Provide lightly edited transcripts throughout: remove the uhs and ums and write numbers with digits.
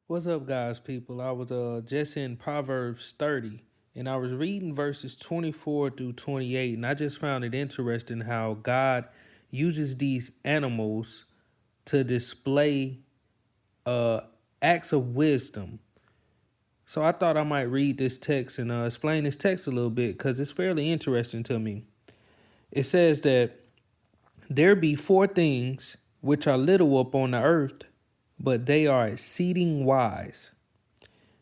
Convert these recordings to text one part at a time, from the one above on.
What's up, guys, people? I was just in Proverbs 30, and I was reading verses 24 through 28, and I just found it interesting how God uses these animals to display uh acts of wisdom. So I thought I might read this text and explain this text a little bit because it's fairly interesting to me. It says that there be four things which are little upon the earth, but they are exceeding wise.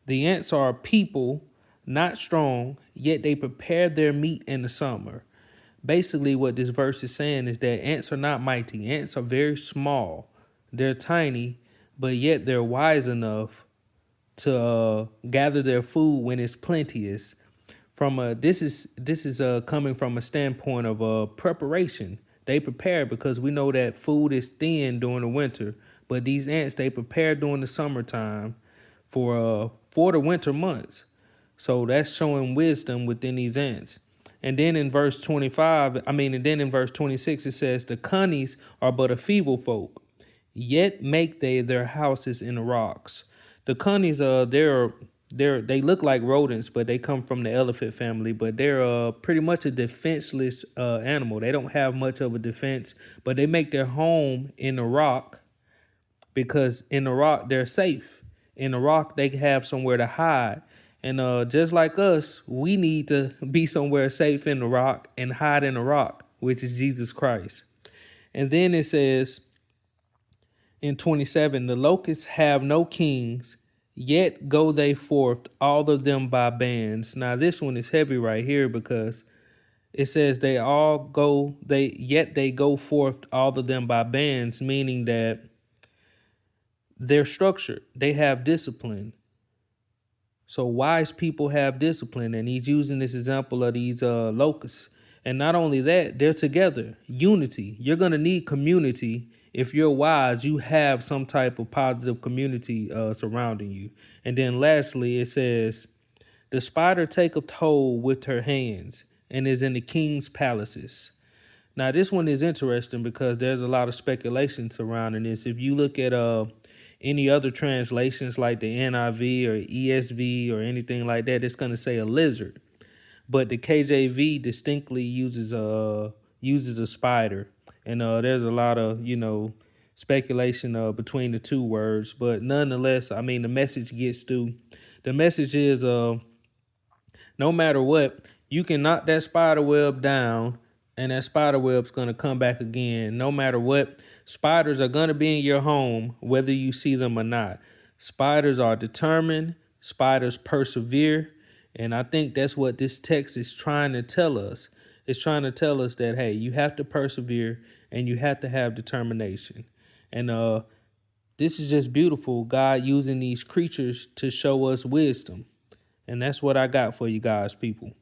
The ants are a people, not strong, yet they prepare their meat in the summer. Basically, what this verse is saying is that ants are not mighty. Ants are very small. They're tiny, but yet they're wise enough to gather their food when it's plenteous. From a this is coming from a standpoint of preparation. They prepare because we know that food is thin during the winter, but these ants they prepare during the summertime for the winter months. So that's showing wisdom within these ants. And then in verse 25, and then in verse 26, it says, the cunnies are but a feeble folk, yet make they their houses in the rocks. The cunnies, they look like rodents, but they come from the elephant family. But they're pretty much a defenseless animal. They don't have much of a defense, but they make their home in the rock because in the rock they're safe. In the rock they have somewhere to hide. And just like us, we need to be somewhere safe in the rock and hide in the rock, which is Jesus Christ. And then it says in 27, the locusts have no kings, yet go they forth, all of them by bands. Now this one is heavy right here because it says they go forth, all of them by bands, meaning that they're structured. They have discipline. So wise people have discipline, and he's using this example of these locusts. And not only that, they're together, unity. You're gonna need community. If you're wise, you have some type of positive community surrounding you. And then lastly, it says, the spider taketh hold with her hands and is in the king's palaces. Now, this one is interesting because there's a lot of speculation surrounding this. If you look at any other translations like the NIV or ESV or anything like that, it's going to say a lizard. But the KJV distinctly uses a spider, and there's a lot of speculation between the two words. But nonetheless, I mean the message gets through. The message is no matter what, you can knock that spider web down and that spider web's going to come back again. No matter what, spiders are going to be in your home, whether you see them or not. Spiders are determined. Spiders persevere. And I think that's what this text is trying to tell us. It's trying to tell us that, hey, you have to persevere and you have to have determination. And this is just beautiful. God using these creatures to show us wisdom. And that's what I got for you guys, people.